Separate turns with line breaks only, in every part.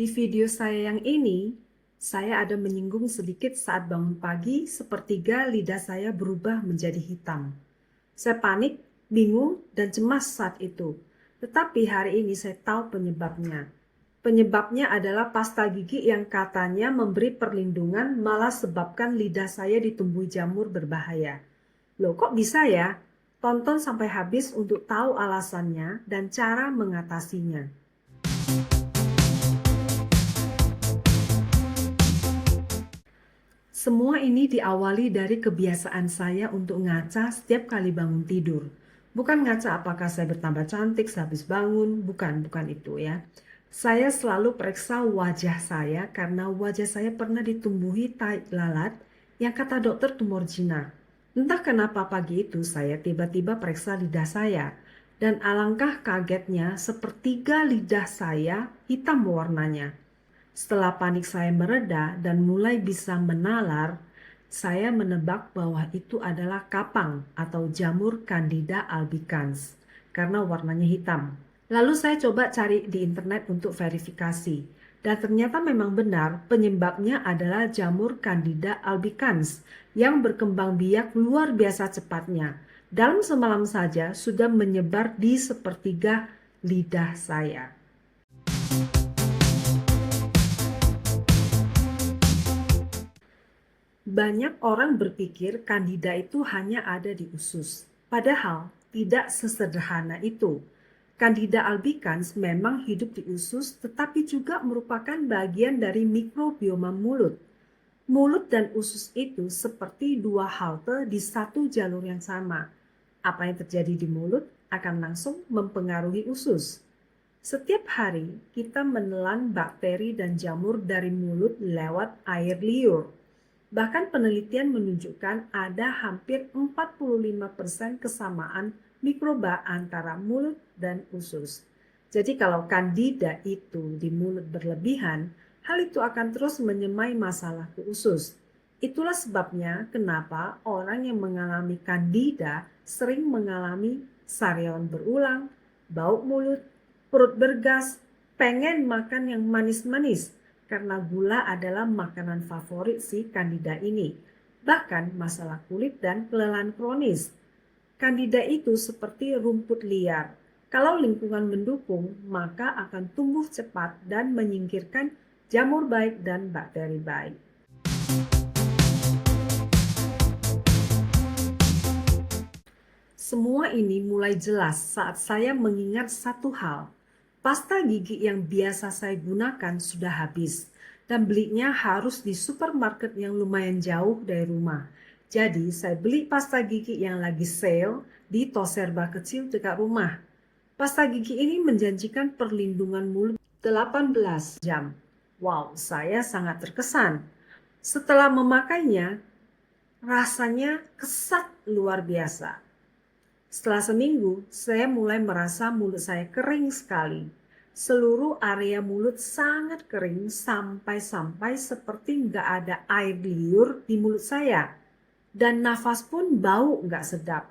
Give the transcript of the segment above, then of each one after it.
Di video saya yang ini, saya ada menyinggung sedikit saat bangun pagi, sepertiga lidah saya berubah menjadi hitam. Saya panik, bingung, dan cemas saat itu. Tetapi hari ini saya tahu penyebabnya. Penyebabnya adalah pasta gigi yang katanya memberi perlindungan malah sebabkan lidah saya ditumbuhi jamur berbahaya. Loh, kok bisa ya? Tonton sampai habis untuk tahu alasannya dan cara mengatasinya. Semua ini diawali dari kebiasaan saya untuk ngaca setiap kali bangun tidur. Bukan ngaca apakah saya bertambah cantik sehabis bangun, bukan itu ya. Saya selalu periksa wajah saya karena wajah saya pernah ditumbuhi tai lalat yang kata dokter tumor jinak. Entah kenapa pagi itu saya tiba-tiba periksa lidah saya. Dan alangkah kagetnya sepertiga lidah saya hitam warnanya. Setelah panik saya mereda dan mulai bisa menalar, saya menebak bahwa itu adalah kapang atau jamur Candida albicans karena warnanya hitam. Lalu saya coba cari di internet untuk verifikasi. Dan ternyata memang benar penyebabnya adalah jamur Candida albicans yang berkembang biak luar biasa cepatnya. Dalam semalam saja sudah menyebar di sepertiga lidah saya. Banyak orang berpikir Candida itu hanya ada di usus. Padahal tidak sesederhana itu. Candida albicans memang hidup di usus tetapi juga merupakan bagian dari mikrobioma mulut. Mulut dan usus itu seperti dua halte di satu jalur yang sama. Apa yang terjadi di mulut akan langsung mempengaruhi usus. Setiap hari kita menelan bakteri dan jamur dari mulut lewat air liur. Bahkan penelitian menunjukkan ada hampir 45% kesamaan mikroba antara mulut dan usus. Jadi kalau Candida itu di mulut berlebihan, hal itu akan terus menyemai masalah ke usus. Itulah sebabnya kenapa orang yang mengalami Candida sering mengalami sariawan berulang, bau mulut, perut bergas, pengen makan yang manis-manis, karena gula adalah makanan favorit si Candida ini. Bahkan masalah kulit dan kelelahan kronis. Candida itu seperti rumput liar. Kalau lingkungan mendukung, maka akan tumbuh cepat dan menyingkirkan jamur baik dan bakteri baik. Semua ini mulai jelas saat saya mengingat satu hal. Pasta gigi yang biasa saya gunakan sudah habis dan belinya harus di supermarket yang lumayan jauh dari rumah. Jadi saya beli pasta gigi yang lagi sale di toserba kecil dekat rumah. Pasta gigi ini menjanjikan perlindungan mulut 18 jam. Wow, saya sangat terkesan. Setelah memakainya, rasanya kesat luar biasa. Setelah seminggu, saya mulai merasa mulut saya kering sekali. Seluruh area mulut sangat kering sampai-sampai seperti nggak ada air liur di mulut saya. Dan nafas pun bau nggak sedap.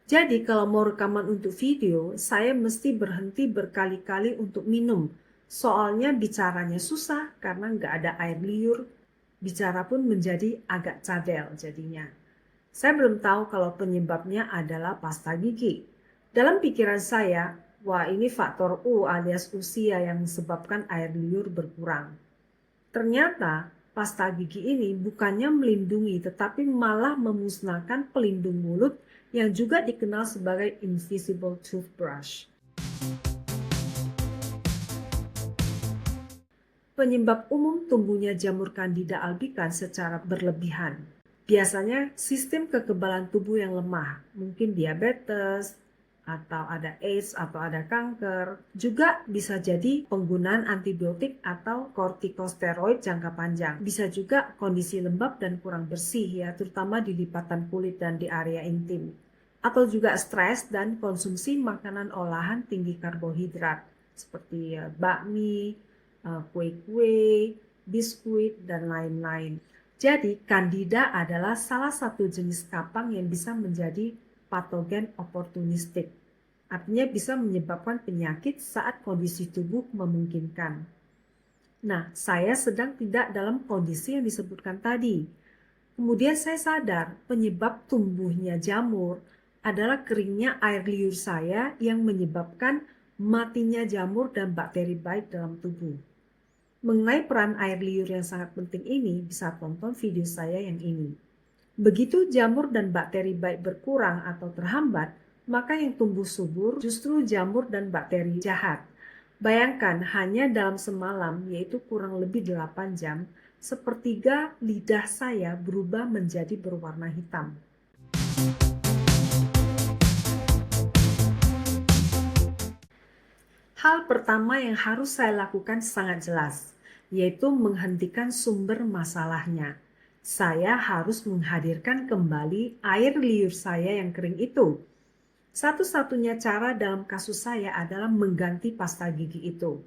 Jadi kalau mau rekaman untuk video, saya mesti berhenti berkali-kali untuk minum. Soalnya bicaranya susah karena nggak ada air liur. Bicara pun menjadi agak cadel jadinya. Saya belum tahu kalau penyebabnya adalah pasta gigi. Dalam pikiran saya, wah ini faktor U alias usia yang menyebabkan air liur berkurang. Ternyata pasta gigi ini bukannya melindungi tetapi malah memusnahkan pelindung mulut yang juga dikenal sebagai invisible toothbrush. Penyebab umum tumbuhnya jamur Candida albicans secara berlebihan. Biasanya sistem kekebalan tubuh yang lemah, mungkin diabetes, atau ada AIDS, atau ada kanker. Juga bisa jadi penggunaan antibiotik atau kortikosteroid jangka panjang. Bisa juga kondisi lembab dan kurang bersih ya, terutama di lipatan kulit dan di area intim. Atau juga stres dan konsumsi makanan olahan tinggi karbohidrat, seperti bakmi, kue-kue, biskuit, dan lain-lain. Jadi, Candida adalah salah satu jenis kapang yang bisa menjadi patogen oportunistik. Artinya bisa menyebabkan penyakit saat kondisi tubuh memungkinkan. Nah, saya sedang tidak dalam kondisi yang disebutkan tadi. Kemudian saya sadar penyebab tumbuhnya jamur adalah keringnya air liur saya yang menyebabkan matinya jamur dan bakteri baik dalam tubuh. Mengenai peran air liur yang sangat penting ini, bisa tonton video saya yang ini. Begitu jamur dan bakteri baik berkurang atau terhambat, maka yang tumbuh subur justru jamur dan bakteri jahat. Bayangkan hanya dalam semalam, yaitu kurang lebih 8 jam, sepertiga lidah saya berubah menjadi berwarna hitam. Hal pertama yang harus saya lakukan sangat jelas, yaitu menghentikan sumber masalahnya. Saya harus menghadirkan kembali air liur saya yang kering itu. Satu-satunya cara dalam kasus saya adalah mengganti pasta gigi itu.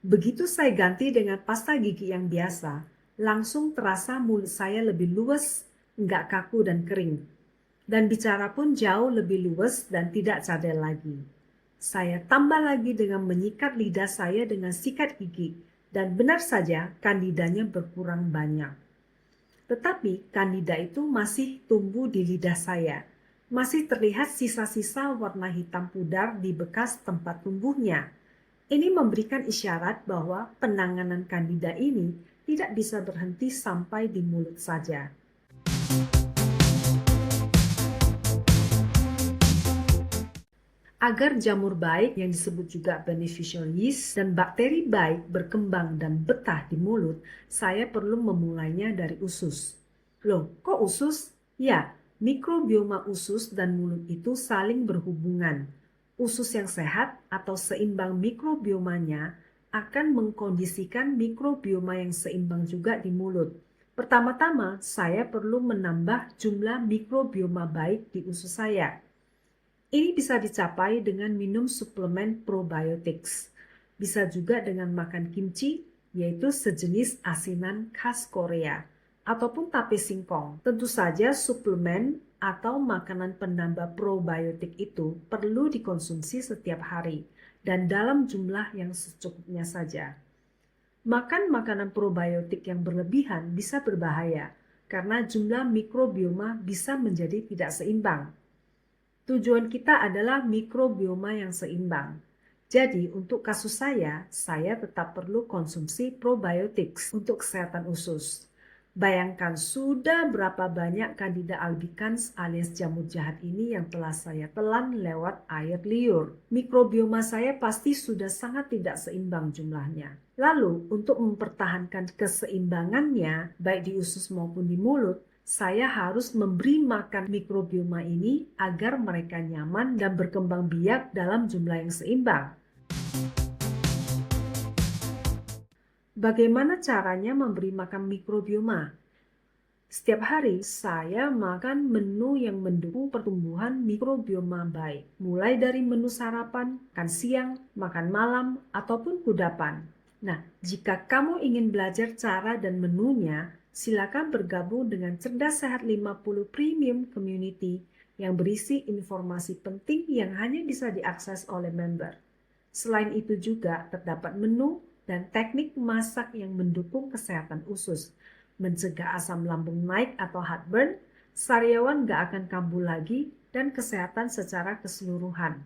Begitu saya ganti dengan pasta gigi yang biasa, langsung terasa mulut saya lebih luwes, nggak kaku dan kering. Dan bicara pun jauh lebih luwes dan tidak cadel lagi. Saya tambah lagi dengan menyikat lidah saya dengan sikat gigi, dan benar saja kandidanya berkurang banyak. Tetapi kandida itu masih tumbuh di lidah saya. Masih terlihat sisa-sisa warna hitam pudar di bekas tempat tumbuhnya. Ini memberikan isyarat bahwa penanganan kandida ini tidak bisa berhenti sampai di mulut saja. Agar jamur baik yang disebut juga beneficial yeast dan bakteri baik berkembang dan betah di mulut, saya perlu memulainya dari usus. Loh, kok usus? Ya, mikrobioma usus dan mulut itu saling berhubungan. Usus yang sehat atau seimbang mikrobiomanya akan mengkondisikan mikrobioma yang seimbang juga di mulut. Pertama-tama, saya perlu menambah jumlah mikrobioma baik di usus saya. Ini bisa dicapai dengan minum suplemen probiotics. Bisa juga dengan makan kimchi, yaitu sejenis asinan khas Korea, ataupun tape singkong. Tentu saja suplemen atau makanan penambah probiotik itu perlu dikonsumsi setiap hari dan dalam jumlah yang secukupnya saja. Makan makanan probiotik yang berlebihan bisa berbahaya karena jumlah mikrobioma bisa menjadi tidak seimbang. Tujuan kita adalah mikrobioma yang seimbang. Jadi, untuk kasus saya tetap perlu konsumsi probiotics untuk kesehatan usus. Bayangkan sudah berapa banyak Candida albicans alias jamur jahat ini yang telah saya telan lewat air liur. Mikrobioma saya pasti sudah sangat tidak seimbang jumlahnya. Lalu, untuk mempertahankan keseimbangannya, baik di usus maupun di mulut, saya harus memberi makan mikrobioma ini agar mereka nyaman dan berkembang biak dalam jumlah yang seimbang. Bagaimana caranya memberi makan mikrobioma? Setiap hari saya makan menu yang mendukung pertumbuhan mikrobioma baik, mulai dari menu sarapan, makan siang, makan malam, ataupun kudapan. Nah, jika kamu ingin belajar cara dan menunya, silakan bergabung dengan Cerdas Sehat 50 Premium Community yang berisi informasi penting yang hanya bisa diakses oleh member. Selain itu juga terdapat menu dan teknik masak yang mendukung kesehatan usus, mencegah asam lambung naik atau heartburn, sariawan gak akan kambuh lagi, dan kesehatan secara keseluruhan.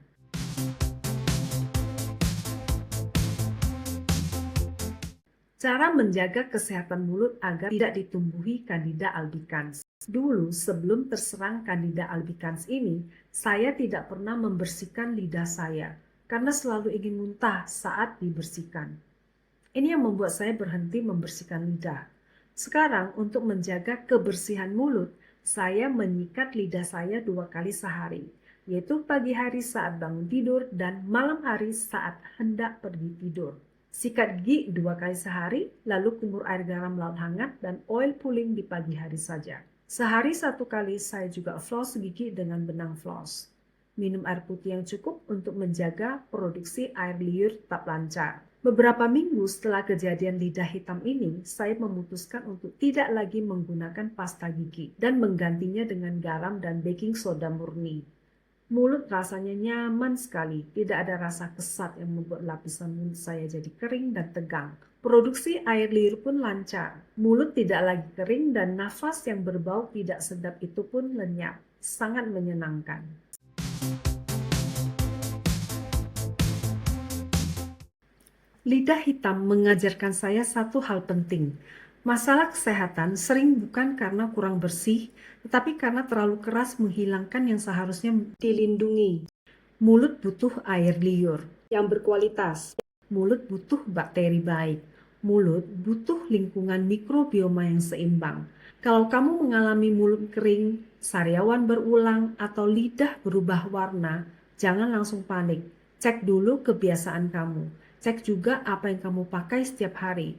Cara menjaga kesehatan mulut agar tidak ditumbuhi Candida albicans. Dulu, sebelum terserang Candida albicans ini, saya tidak pernah membersihkan lidah saya karena selalu ingin muntah saat dibersihkan. Ini yang membuat saya berhenti membersihkan lidah. Sekarang, untuk menjaga kebersihan mulut, saya menyikat lidah saya 2 kali sehari, yaitu pagi hari saat bangun tidur dan malam hari saat hendak pergi tidur. Sikat gigi 2 kali sehari, lalu kumur air garam laut hangat dan oil pulling di pagi hari saja. Sehari 1 kali saya juga floss gigi dengan benang floss. Minum air putih yang cukup untuk menjaga produksi air liur tetap lancar. Beberapa minggu setelah kejadian lidah hitam ini, saya memutuskan untuk tidak lagi menggunakan pasta gigi dan menggantinya dengan garam dan baking soda murni. Mulut rasanya nyaman sekali, tidak ada rasa kesat yang membuat lapisan mulut saya jadi kering dan tegang. Produksi air liur pun lancar, mulut tidak lagi kering dan nafas yang berbau tidak sedap itu pun lenyap. Sangat menyenangkan. Lidah hitam mengajarkan saya satu hal penting. Masalah kesehatan sering bukan karena kurang bersih, tetapi karena terlalu keras menghilangkan yang seharusnya dilindungi. Mulut butuh air liur yang berkualitas. Mulut butuh bakteri baik. Mulut butuh lingkungan mikrobioma yang seimbang. Kalau kamu mengalami mulut kering, sariawan berulang, atau lidah berubah warna, jangan langsung panik. Cek dulu kebiasaan kamu. Cek juga apa yang kamu pakai setiap hari.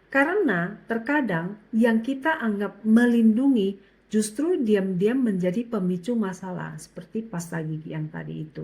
Karena terkadang yang kita anggap melindungi justru diam-diam menjadi pemicu masalah, seperti pasta gigi yang tadi itu.